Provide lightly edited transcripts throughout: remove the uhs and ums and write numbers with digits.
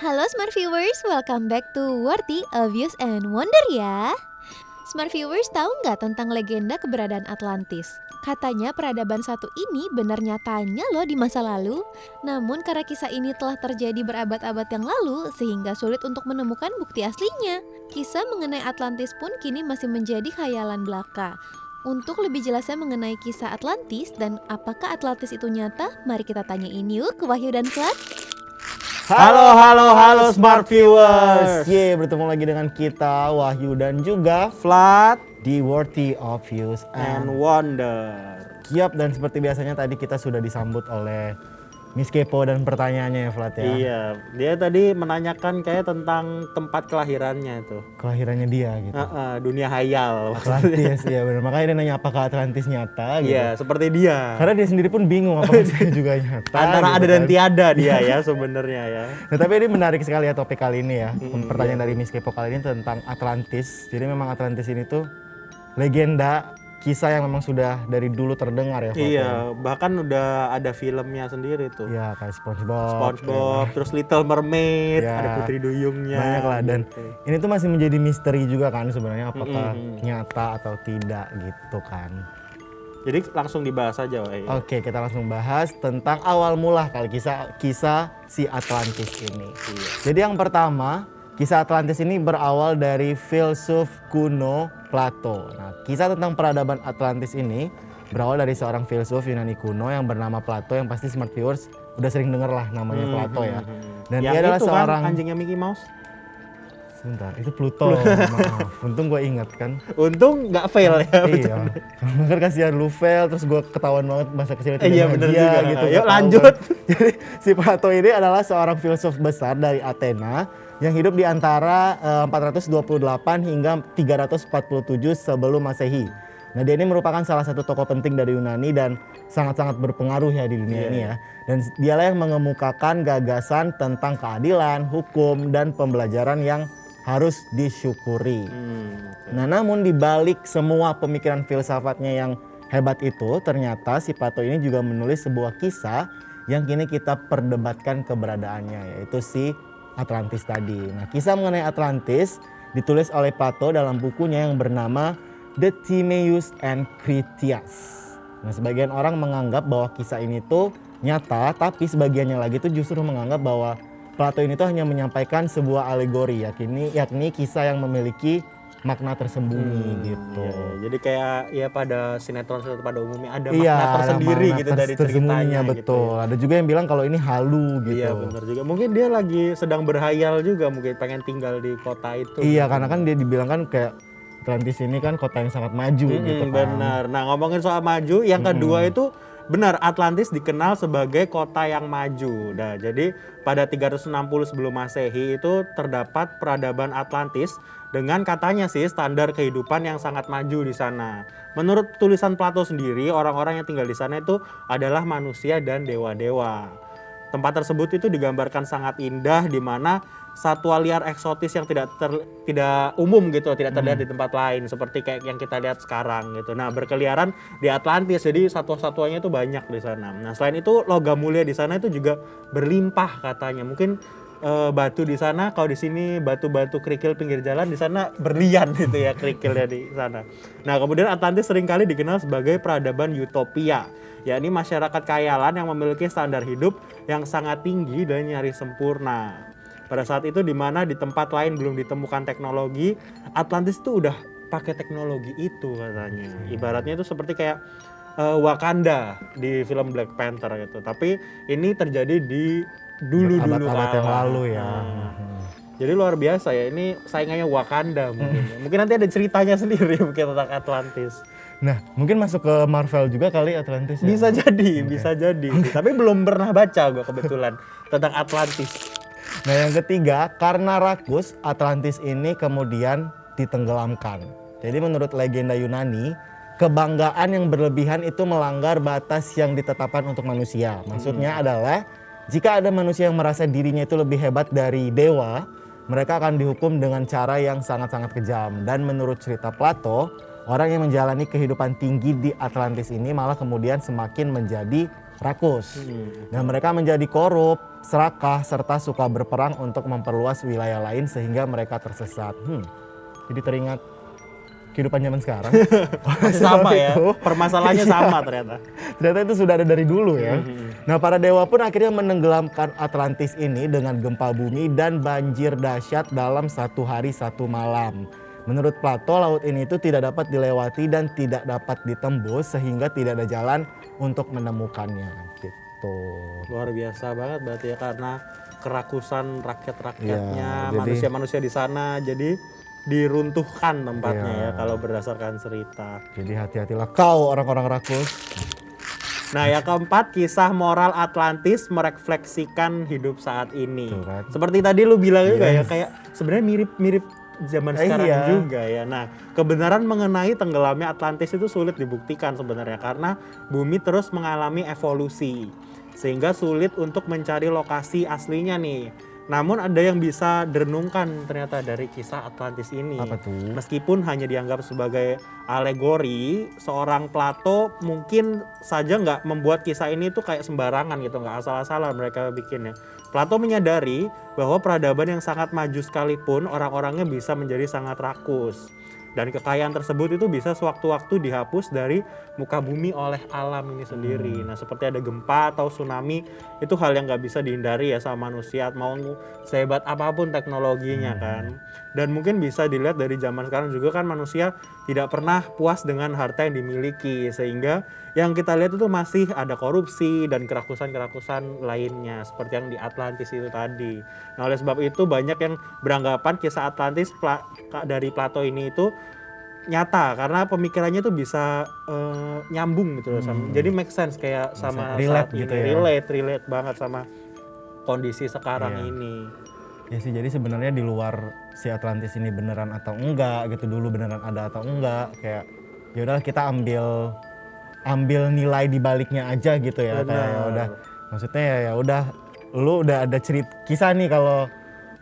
Halo Smart Viewers, welcome back to Worthy, Obvious, and Wonder ya. Smart Viewers tahu nggak tentang legenda keberadaan Atlantis? Katanya peradaban satu ini benar nyatanya loh di masa lalu. Namun karena kisah ini telah terjadi berabad-abad yang lalu, sehingga sulit untuk menemukan bukti aslinya. Kisah mengenai Atlantis pun kini masih menjadi khayalan belaka. Untuk lebih jelasnya mengenai kisah Atlantis dan apakah Atlantis itu nyata, mari kita tanyain yuk ke Wahyu dan Flat. Halo Smart Viewers. Bertemu lagi dengan kita Wahyu dan juga Flat di Worthy of Views and Wonder. Kiap, dan seperti biasanya tadi kita sudah disambut oleh Miss Kepo dan pertanyaannya ya Flat ya. Iya, dia tadi menanyakan kayak tentang tempat kelahirannya itu. Kelahirannya dia gitu. Dunia hayal. Atlantis ya benar. Makanya dia nanya apakah Atlantis nyata gitu. Iya, seperti dia. Karena dia sendiri pun bingung apakah saya juga nyata. Antara gitu ada dan kan. tiada dia ya sebenarnya ya. Nah, tapi ini menarik sekali ya topik kali ini ya. Pertanyaan dari Miss Kepo kali ini tentang Atlantis. Jadi memang Atlantis ini tuh legenda, kisah yang memang sudah dari dulu terdengar ya. Iya, bahkan udah ada filmnya sendiri tuh. Iya, kayak SpongeBob. SpongeBob, terus Little Mermaid, Ya, ada Putri Duyungnya. banyak lah, dan gitu. ini tuh masih menjadi misteri juga kan sebenarnya apakah nyata atau tidak gitu kan. Jadi langsung dibahas aja, Wak. Oke, kita langsung bahas tentang awal mula kali kisah si Atlantis ini. Iya. Jadi yang pertama, kisah Atlantis ini berawal dari filsuf kuno Plato. Nah, kisah tentang peradaban Atlantis ini berawal dari seorang filsuf Yunani kuno yang bernama Plato, yang pasti Smart Viewers udah sering denger lah namanya Plato ya. Dan Yang dia adalah itu seorang kan anjingnya Mickey Mouse. Sebentar, itu Pluto. Maaf, untung gue inget kan. Untung nggak fail ya. Iya, kalau kan kasihan lu fail, terus gue ketahuan banget masa kecil tidak Iya, bener juga. gitu. Yuk, Gak tahu lanjut. kan. Jadi si Plato ini adalah seorang filsuf besar dari Athena yang hidup di antara 428 hingga 347 sebelum Masehi. Nah, dia ini merupakan salah satu tokoh penting dari Yunani dan sangat-sangat berpengaruh ya di dunia ini ya. Dan dialah yang mengemukakan gagasan tentang keadilan, hukum, dan pembelajaran yang harus disyukuri. Nah, namun di balik semua pemikiran filsafatnya yang hebat itu, ternyata si Plato ini juga menulis sebuah kisah yang kini kita perdebatkan keberadaannya, yaitu si Atlantis tadi. Nah, kisah mengenai Atlantis ditulis oleh Plato dalam bukunya yang bernama The Timaeus and Critias. Nah, sebagian orang menganggap bahwa kisah ini tuh nyata, tapi sebagiannya lagi tuh justru menganggap bahwa Plato ini tuh hanya menyampaikan sebuah alegori, yakni kisah yang memiliki makna tersembunyi gitu. Iya, jadi kayak ya pada sinetron pada umumnya ada Iya, makna tersendiri makna gitu dari tersembunyinya, ceritanya betul. gitu. Ada juga yang bilang kalau ini halu gitu. Iya benar juga. Mungkin dia lagi sedang berhayal juga, mungkin pengen tinggal di kota itu. Iya, karena kan dia dibilang kan kayak Atlantis ini kan kota yang sangat maju gitu kan. Benar. Nah, ngomongin soal maju, yang kedua itu benar, Atlantis dikenal sebagai kota yang maju. Nah, jadi pada 360 sebelum Masehi itu terdapat peradaban Atlantis dengan katanya sih standar kehidupan yang sangat maju di sana. Menurut tulisan Plato sendiri, orang-orang yang tinggal di sana itu adalah manusia dan dewa-dewa. Tempat tersebut itu digambarkan sangat indah, di mana satwa liar eksotis yang tidak umum gitu, tidak terlihat di tempat lain seperti kayak yang kita lihat sekarang gitu. Nah, berkeliaran di Atlantis, jadi satwa-satwanya itu banyak di sana. Nah, selain itu logam mulia di sana itu juga berlimpah katanya. Mungkin batu di sana, kalau di sini batu-batu kerikil pinggir jalan, di sana berlian gitu ya kerikilnya di sana. Nah, kemudian Atlantis seringkali dikenal sebagai peradaban utopia, yakni masyarakat khayalan yang memiliki standar hidup yang sangat tinggi dan nyaris sempurna. Pada saat itu di mana di tempat lain belum ditemukan teknologi, Atlantis itu udah pakai teknologi itu katanya. Ibaratnya itu seperti kayak Wakanda di film Black Panther gitu. Tapi ini terjadi di dulu Abad-abad yang lalu ya. Jadi luar biasa ya, ini saingannya Wakanda mungkin. Mungkin nanti ada ceritanya sendiri mungkin tentang Atlantis. Nah, mungkin masuk ke Marvel juga kali Atlantis ya. Bisa jadi. Tapi belum pernah baca gue kebetulan tentang Atlantis. Nah, yang ketiga, karena rakus, Atlantis ini kemudian ditenggelamkan. Jadi menurut legenda Yunani, kebanggaan yang berlebihan itu melanggar batas yang ditetapkan untuk manusia. Maksudnya adalah jika ada manusia yang merasa dirinya itu lebih hebat dari dewa, mereka akan dihukum dengan cara yang sangat-sangat kejam. Dan menurut cerita Plato, orang yang menjalani kehidupan tinggi di Atlantis ini malah kemudian semakin menjadi rakus. Dan mereka menjadi korup, serakah, serta suka berperang untuk memperluas wilayah lain sehingga mereka tersesat. Jadi teringat kehidupan zaman sekarang. Sama ya, Itu. permasalahannya Iya. sama ternyata. Ternyata itu sudah ada dari dulu ya. Nah, para dewa pun akhirnya menenggelamkan Atlantis ini dengan gempa bumi dan banjir dahsyat dalam 1 hari 1 malam. Menurut Plato, laut ini itu tidak dapat dilewati dan tidak dapat ditembus sehingga tidak ada jalan untuk menemukannya. Gitu. Luar biasa banget berarti ya, karena kerakusan rakyat-rakyatnya, Iya, jadi- manusia-manusia di sana, jadi diruntuhkan tempatnya Iya. ya kalau berdasarkan cerita. Jadi hati-hatilah kau orang-orang rakus. Nah, yang keempat, kisah moral Atlantis merefleksikan hidup saat ini. Tuh kan. Seperti tadi lu bilang juga ya, Yes. kayak sebenarnya mirip-mirip zaman sekarang Iya. juga ya. Nah, kebenaran mengenai tenggelamnya Atlantis itu sulit dibuktikan sebenarnya karena bumi terus mengalami evolusi. Sehingga sulit untuk mencari lokasi aslinya nih. Namun ada yang bisa direnungkan ternyata dari kisah Atlantis ini. Apa tuh? Meskipun hanya dianggap sebagai alegori, seorang Plato mungkin saja nggak membuat kisah ini tuh kayak sembarangan gitu, nggak asal-asalan mereka bikinnya. Plato menyadari bahwa peradaban yang sangat maju sekalipun orang-orangnya bisa menjadi sangat rakus. Dan kekayaan tersebut itu bisa sewaktu-waktu dihapus dari muka bumi oleh alam ini sendiri. Nah, seperti ada gempa atau tsunami, itu hal yang nggak bisa dihindari ya sama manusia, mau sehebat apapun teknologinya kan. Dan mungkin bisa dilihat dari zaman sekarang juga kan manusia tidak pernah puas dengan harta yang dimiliki. Sehingga yang kita lihat itu masih ada korupsi dan kerakusan-kerakusan lainnya. Seperti yang di Atlantis itu tadi. Nah, oleh sebab itu banyak yang beranggapan kisah Atlantis dari Plato ini itu nyata karena pemikirannya tuh bisa nyambung gitu loh sama. Jadi make sense kayak sama relate saat ini. gitu ya. Relate banget sama kondisi sekarang Iya. ini. Ya sih, jadi sebenarnya di luar si Atlantis ini beneran atau enggak gitu, dulu beneran ada atau enggak, kayak ya udahlah kita ambil nilai di baliknya aja gitu ya. Kayak ya udah, maksudnya ya udah lu udah ada kisah nih kalau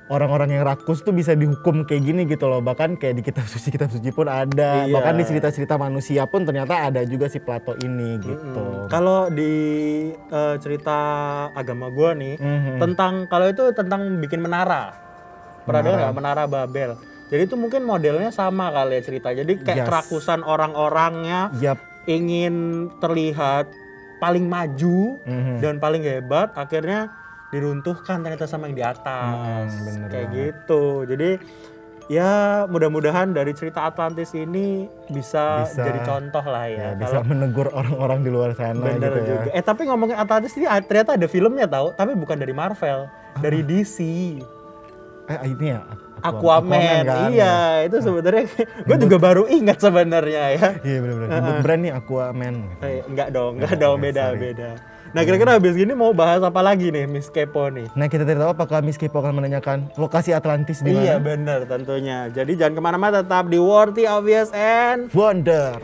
orang-orang yang rakus tuh bisa dihukum kayak gini gitu loh. Bahkan kayak di kitab suci pun ada. Iya. Bahkan di cerita-cerita manusia pun ternyata ada juga si Plato ini gitu. Kalau di cerita agama gua nih tentang kalau itu tentang bikin menara. Pernah dengar nggak menara Babel? Jadi itu mungkin modelnya sama kali ya cerita. Jadi kayak Yes. kerakusan orang-orangnya Yap. ingin terlihat paling maju dan paling hebat, akhirnya diruntuhkan ternyata sama yang di atas. bener Kayak banget. gitu. Jadi ya mudah-mudahan dari cerita Atlantis ini bisa Bisa. jadi contoh lah Ya, ya. bisa menegur orang-orang di luar sana Bener gitu juga. ya. Tapi ngomongin Atlantis ini ternyata ada filmnya tahu, tapi bukan dari Marvel, dari DC. Ini ya Aquaman. kan? Iya, itu sebenarnya gue juga baru ingat sebenarnya ya. Iya benar-benar. Nyebut brand nih Aquaman. Enggak dong, beda-beda. Nah, kira-kira habis gini mau bahas apa lagi nih Miss Kepo nih? Nah, kita tidak tahu apakah Miss Kepo akan menanyakan lokasi Atlantis di Iya mana? bener tentunya. Jadi jangan kemana-mana, tetap di Worthy, Obvious, and Wonder.